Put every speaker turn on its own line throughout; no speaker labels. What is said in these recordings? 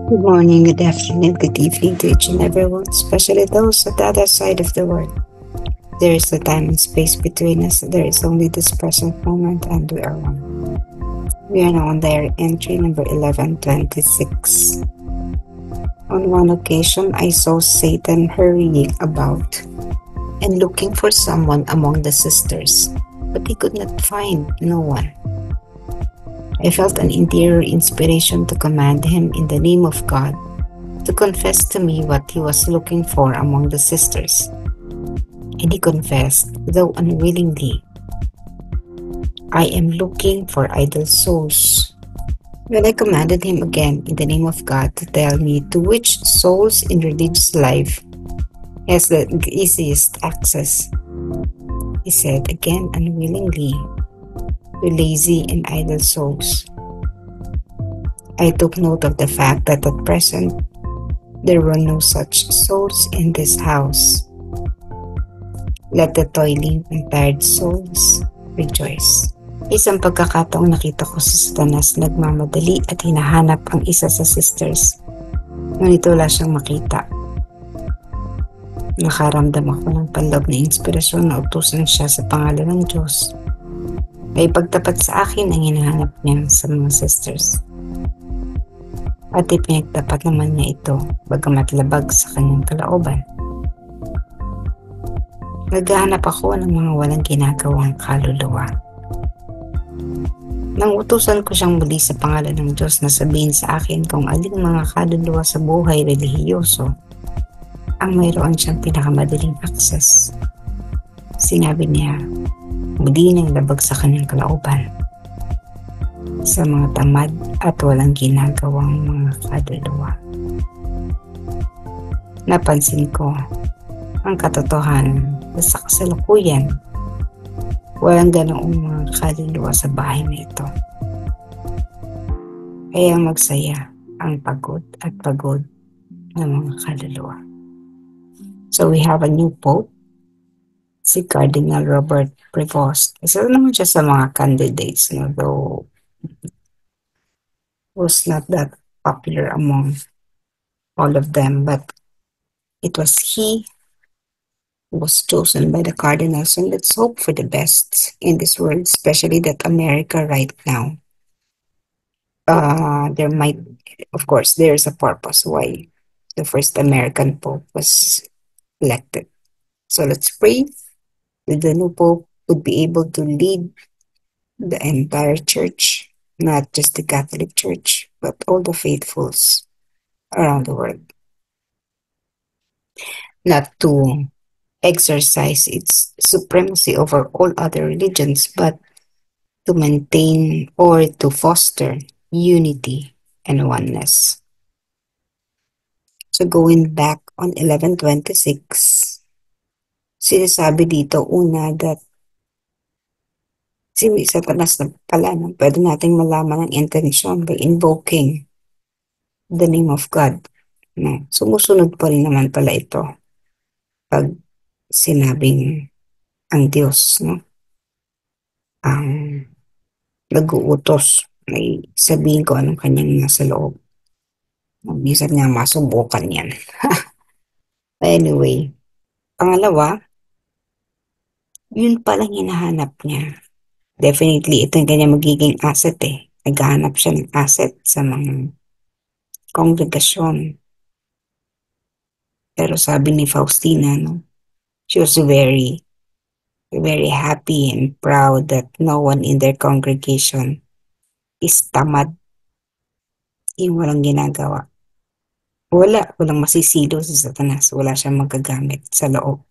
Good morning, good afternoon, good evening to each and everyone, especially those at the other side of the world. There is a time and space between us. There is only this present moment, and we are one. We are now on their entry number 1126. On one occasion, I saw Satan hurrying about and looking for someone among the sisters, but he could not find no one. I felt an interior inspiration to command him in the name of God to confess to me what he was looking for among the sisters. And he confessed, though unwillingly, I am looking for idle souls. When I commanded him again in the name of God to tell me to which souls in religious life has the easiest access, he said again unwillingly, to lazy and idle souls. I took note of the fact that at present there were no such souls in this house. Let the toiling and tired souls rejoice. Isang pagkakataong nakita ko si Satanas nagmamadali at hinahanap ang isa sa sisters. Ngunit wala siyang makita. Nakaramdam ako ng panloob na inspirasyon na utusan siya sa pangalan ng Diyos. Ay pagtapat sa akin ang hinahanap niya sa mga sisters. At ipinagtapat naman niya ito bagamat labag sa kanyang kalooban. Naghahanap ako ng mga walang ginagawang kaluluwa. Nang utusan ko siyang muli sa pangalan ng Diyos na sabihin sa akin kung aling mga kaluluwa sa buhay relihiyoso ang mayroon siyang pinakamadaling access. Sinabi niya, muli nang labag sa kanyang kalooban sa mga tamad at walang ginagawang mga kaluluwa. Napansin ko ang katotohanan na sa kasalukuyan, walang ganoong mga kaluluwa sa bahay na ito. Kaya magsaya ang pagod at pagod ng mga kaluluwa. So we have a new Pope, si Cardinal Robert Prevost. Isa naman siya sa mga candidates, no? Though was not that popular among all of them, but it was he who was chosen by the cardinals, and let's hope for the best in this world, especially that America right now. There might, of course, there's a purpose why the first American Pope was elected. So let's pray that the new Pope would be able to lead the entire church, not just the Catholic Church, but all the faithfuls around the world. Not to exercise its supremacy over all other religions, but to maintain or to foster unity and oneness. So going back on 1126, sinasabi dito una that si Satanas na pala, no? Pwede nating malaman ang intensyon by invoking the name of God. No? Sumusunod pa rin naman pala ito pag sinabing ang Diyos, no? Ang nag-uutos, may sabihin ko anong kanyang nasa loob. Minsan nga masubukan yan. Anyway, pangalawa, yun palang hinahanap niya. Definitely, ito yung kanya magiging asset eh. Naghahanap siya ng asset sa mga kongregasyon. Pero sabi ni Faustina, no, she was very, very happy and proud that no one in their congregation is tamad, yung walang ginagawa. Walang masisilo si Satanas. Wala siyang magagamit sa loob.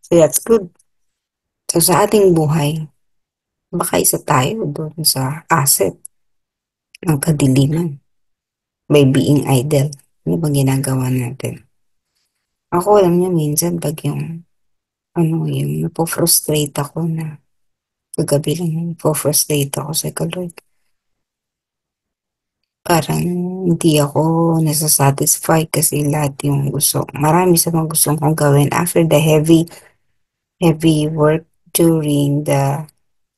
So that's good. So sa ating buhay, baka isa tayo doon sa asset ng kadiliman by being idle. Ano bang ginagawa natin? Ako alam niya minsan pag yung napo-frustrate ako na kagabi lang napo-frustrate ako sa Lord. Parang hindi ako nasasatisfy kasi lahat yung gusto. Marami sa mga gusto kong gawin after the heavy work during the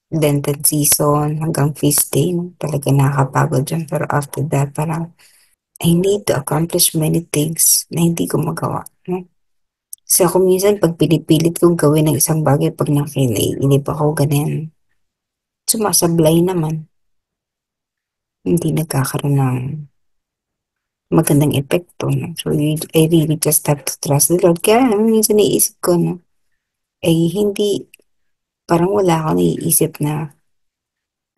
Lenten season hanggang feast day. Talaga nakakapagod dyan. Pero after that, parang I need to accomplish many things na hindi ko magawa. No? Kasi ako minsan, pag pinipilit kong gawin ng isang bagay, pag nakinaiinip ako, ganyan, sumasablay naman. Hindi nagkakaroon ng magandang epekto. No? So, I really just have to trust the Lord. Kaya minsan naiisip ko, no, hindi, parang wala akong naiisip na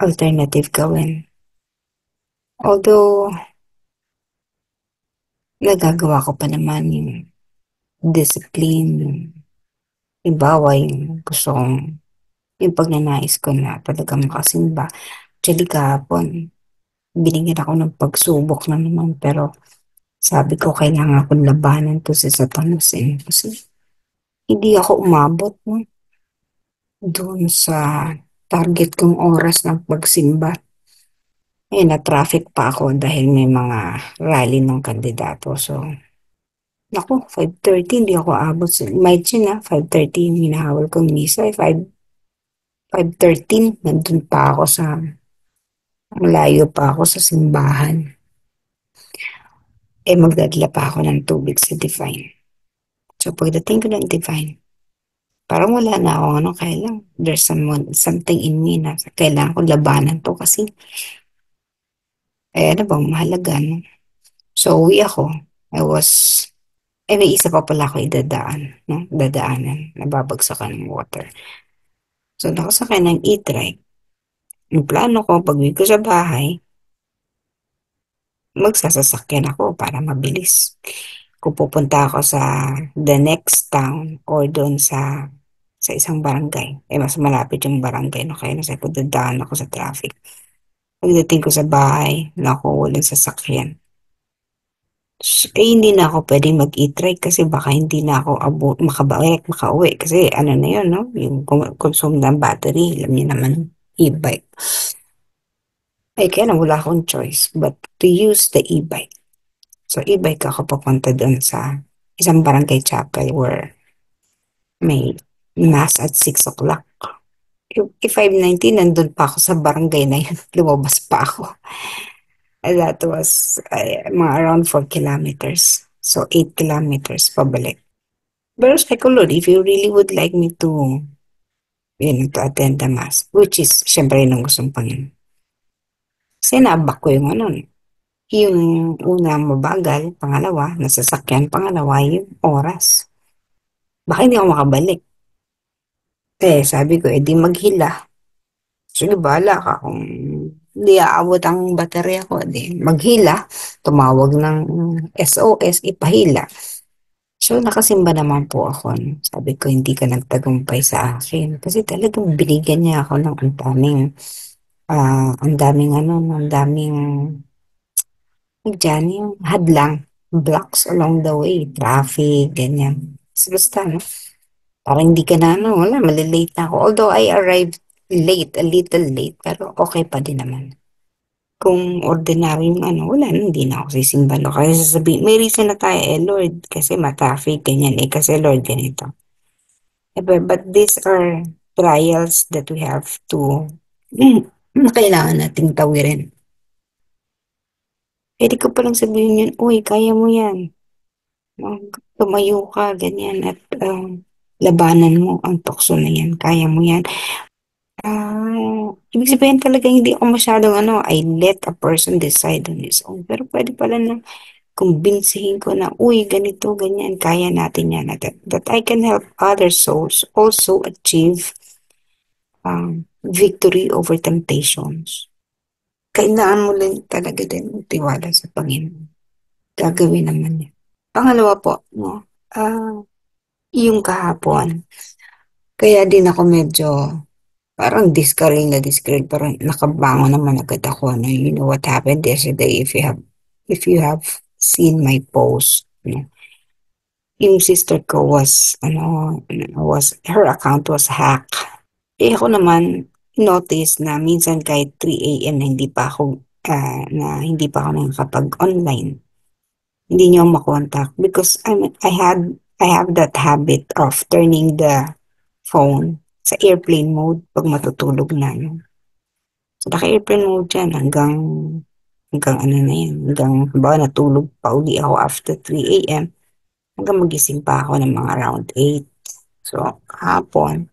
alternative gawin. Although, nagagawa ko pa naman yung discipline, yung bawa yung gusto kong, yung pagnanais ko na talagang makasimba. Actually, kahapon, binigyan ako ng pagsubok na naman, pero sabi ko, kailangan akong labanan to si Satanas eh. Kasi hindi ako umabot no, doon sa target kong oras ng pagsimba. Eh, na-traffic pa ako dahil may mga rally ng kandidato. So, naku, 5:30, hindi ako abot. Imagine na, 5:30 yung hinahawal kong misa. 5:13, nandun pa ako sa, malayo pa ako sa simbahan. Eh, magdadala pa ako ng tubig sa Divine. So, pagdating ko ng Divine, parang wala na ako, ano, kailang. There's something in me na kailangan ko labanan to kasi, ano bang mahalaga, no? So, uwi ako. I was, may isa pa pala ako idadaan, no? Dadaanan, nababagsakan ng water. So, nakasakay ng e-trike. Yung plano ko, pag uwi ko sa bahay, magsasasakyan ako para mabilis. Kung pupunta ako sa the next town or doon sa isang barangay, mas malapit yung barangay, no? Kaya nasa ko dadaan ako sa traffic. Pagdating ko sa bahay, naku, walang sasakyan. Hindi na ako pwedeng mag-e-trike kasi baka hindi na ako makabalik, makauwi. Kasi ano na yun, no? Yung consume ng battery, alam niyo naman, e-bike. Ay, kaya na wala akong choice but to use the e-bike. So, e-bike ako papunta doon sa isang barangay chapel where may mass at 6 o'clock. Yung 5:19, nandun pa ako sa barangay na yun. Lumabas pa ako. And that was mga around 4 kilometers. So, 8 kilometers pabalik. Pero sabi ko, Lord, if you really would like me to, to attend the mass, which is, syempre, yun ang gustong Panginoon. Sinabak ko yung ano, yung una mabagal, pangalawa, nasasakyan, pangalawa, yung oras. Baka hindi ako makabalik. Eh, sabi ko, edi maghila. Sige, bahala ka. Kung hindi aabot ang baterya ko, di maghila. Tumawag ng SOS, ipahila. So, nakasimba naman po ako. No? Sabi ko, hindi ka nagtagumpay sa akin. Kasi talagang binigyan niya ako ng ang daming ano, ang daming, dyan, yung hadlang, blocks along the way, traffic, ganyan. Basta, no? Parang hindi ka na, ano, wala, malilate na ako. Although I arrived late, a little late, pero okay pa din naman. Kung ordinaryong ano, wala na, hindi na ako sisimba. No? Kaya sasabihin, may reason na tayo, Lord, kasi ma-traffic, ganyan, kasi Lord, ganito. But these are trials that we have to, na kailangan nating tawirin. Pwede ko palang sabihin yun, uy, kaya mo yan. Tumayo ka, ganyan, at labanan mo ang tukso na yan. Kaya mo yan. Ibig sabihin talaga hindi ako masyadong ano, I let a person decide on his own. Pero pwede pala na kumbinsihin ko na, uy, ganito, ganyan, kaya natin yan. That I can help other souls also achieve victory over temptations. Kailangan mo lang talaga din tiwala sa Panginoon. Gagawin naman niya. Pangalawa po, no, yung kahapon, kaya din ako medyo parang discouraged, parang nakabangon naman agad ako. No? You know what happened yesterday if you have seen my post, no? Yung sister ko her account was hacked. Eh ako naman, notice na minsan kahit 3 a.m. na hindi pa ako nakakapag-online. Hindi niyo ako makontak because I have that habit of turning the phone sa airplane mode pag matutulog na. No? So, naka-airplane mode dyan hanggang hanggang ano na yan, hanggang ba natulog pa uli ako after 3 a.m. hanggang magising pa ako ng mga around 8. So, hapon,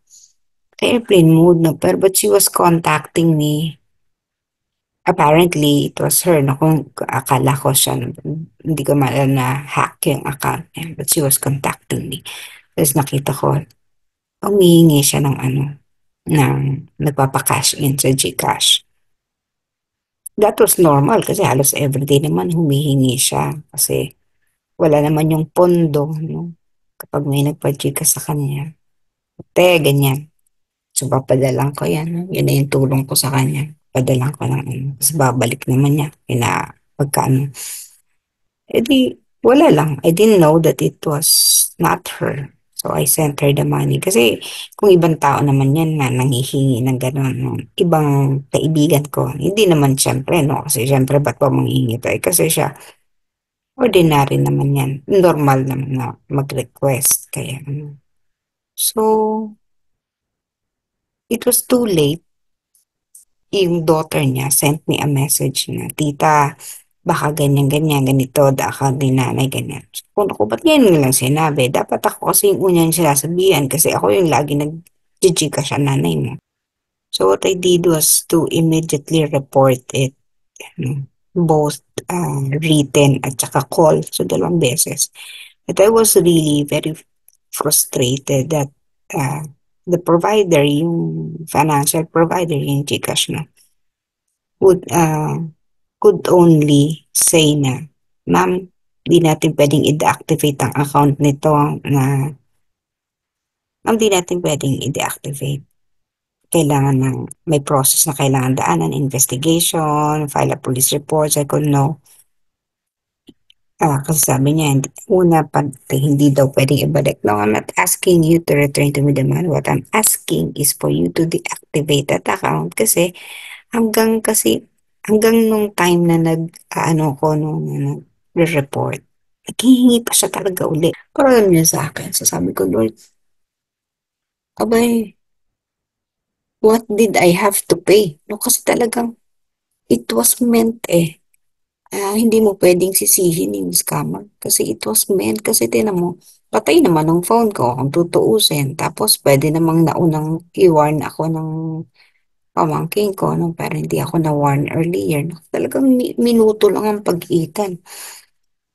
airplane mode na, pero but she was contacting me. Apparently, it was her, no, kung akala ko siya, no, hindi ko maalala na hack yung account niya, but she was contacting me. Tapos nakita ko, humihingi siya ng ano, ng nagpapa-cash in sa GCash. That was normal kasi halos everyday naman humihingi siya kasi wala naman yung pondo, no? Kapag may nagpa-GCash sa kanya. Te, ganyan. So, papadalan ko yan. No? Yun na yung tulong ko sa kanya. Padalan ko ng ano. Tapos babalik naman niya. Pagkaano. Eh di, wala lang. I didn't know that it was not her. So, I sent her the money. Kasi, kung ibang tao naman yan na nanghihingi ng gano'n, no? Ibang kaibigan ko, hindi naman siyempre, no? Kasi siyempre, ba't pa manghihingi tayo? Kasi siya, ordinary naman yan. Normal naman na mag-request. Kaya, ano. So, it was too late. Yung daughter niya sent me a message na, Tita, baka ganyan-ganyan, ganito, baka din nanay, ganyan. So, kung ako, ba't ngayon lang sinabi? Dapat ako kasi yung unang sinasabihan kasi ako yung lagi nag-jijika siya nanay mo. So what I did was to immediately report it, both written at saka call. So dalawang beses. But I was really very frustrated that uh, the provider, yung financial provider, yung Gcash, no, would could only say na, Ma'am, di natin pwedeng i-deactivate ang account nito na, Ma'am, di natin pwedeng i-deactivate. Kailangan ng, may process na kailangan daanan, investigation, file a police report. I could know. Kasi sabi niya, una, pag hindi daw pwedeng ibalik. No, I'm not asking you to return to me the money. What I'm asking is for you to deactivate that account kasi hanggang nung time na ano ko, nung nag-report, naghihingi pa siya talaga uli. Pero alam niya sa akin, so sabi ko, Lord, abay, what did I have to pay? No, kasi talagang, it was meant eh. Hindi mo pwedeng sisihin yung scammer. Kasi it was meant. Kasi tinan mo, patay naman ang phone ko kung tutuusin. Tapos pwede namang naunang i-warn ako ng pamangking ko nung pero hindi ako na-warn earlier. No? Talagang minuto lang ang pag-itan.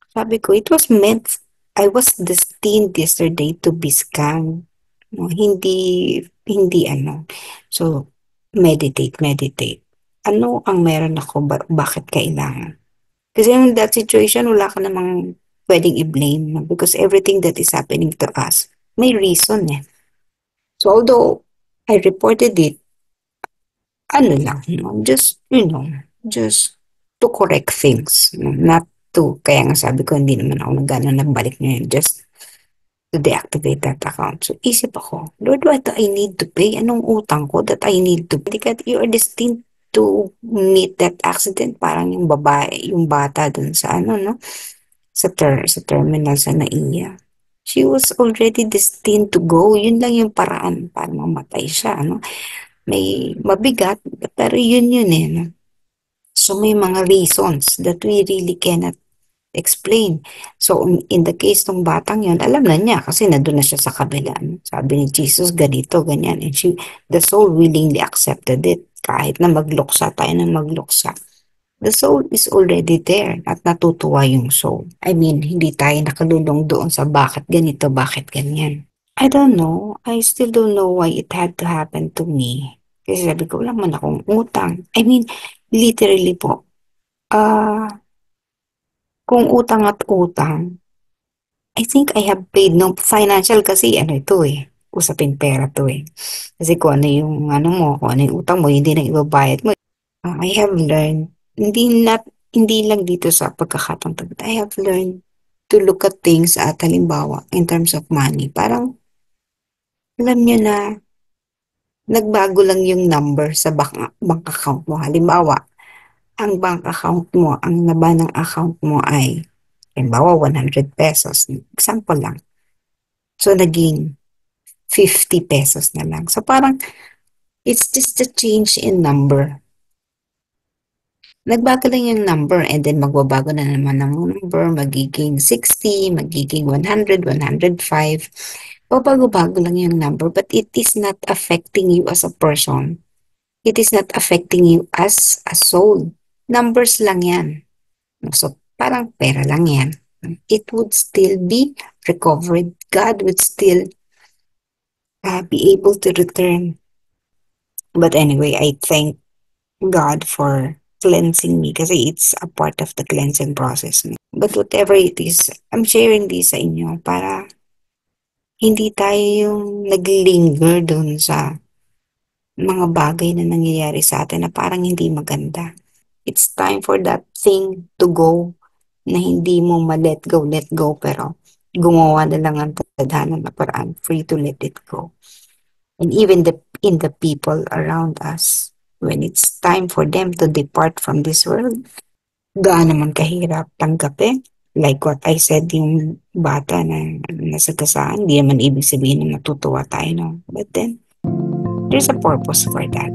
Sabi ko, it was meant. I was destined yesterday to be scammed. No, hindi ano. So, meditate. Ano ang meron ako? Bakit kailangan? Kasi in that situation, wala ka namang pwedeng i-blame. No? Because everything that is happening to us, may reason eh. So, although I reported it, ano lang, no? Just to correct things. No? Not to, kaya nga sabi ko, hindi naman ako nagana nagbalik ngayon. Just to deactivate that account. So, isip ako, Lord, what I need to pay? Anong utang ko that I need to pay? Because you are destined to meet that accident. Parang yung babae, yung bata dun sa ano, no? Sa terminal sa NAIA. She was already destined to go. Yun lang yung paraan para mamatay siya, no? May mabigat, pero yun eh, no? So, may mga reasons that we really cannot explain. So, in the case ng batang yun, alam na niya kasi nandun na siya sa kabila. No? Sabi ni Jesus, ganito, ganyan. And the soul willingly accepted it. Kahit na magluksa tayo ng magluksa. The soul is already there at natutuwa yung soul. I mean, hindi tayo nakalulong doon sa bakit ganito, bakit ganyan. I don't know. I still don't know why it had to happen to me. Kasi sabi ko, wala man akong utang. I mean, literally po, kung utang at utang, I think I have paid no financial kasi ano ito eh. Usapin pera to eh. Kasi kung ano yung ano mo, kung ano yung utang mo, hindi na ibabayad mo. I have learned, hindi lang dito sa pagkakataon to, but I have learned to look at things at halimbawa in terms of money. Parang alam niyo na nagbago lang yung number sa bank account mo. Halimbawa, ang bank account mo, ang naba ng account mo ay halimbawa 100 pesos. Example lang. So naging 50 pesos na lang. So parang it's just a change in number. Nagbago lang yung number and then magbabago na naman ng number, magiging 60, magiging 100, 105. Babago-bago lang yung number but it is not affecting you as a person. It is not affecting you as a soul. Numbers lang yan. So, parang pera lang yan. It would still be recovered. God would still be able to return. But anyway, I thank God for cleansing me kasi it's a part of the cleansing process. But whatever it is, I'm sharing this sa inyo para hindi tayo yung naglinger dun sa mga bagay na nangyayari sa atin na parang hindi maganda. It's time for that thing to go na hindi mo let go, pero gumawa na lang ang tadhana na paraan for you to let it go. And even in the people around us, when it's time for them to depart from this world, gaano naman kahirap tanggapin. Like what I said, yung bata na nasagasaan, di naman ibig sabihin na natutuwa tayo, no? But then, there's a purpose for that.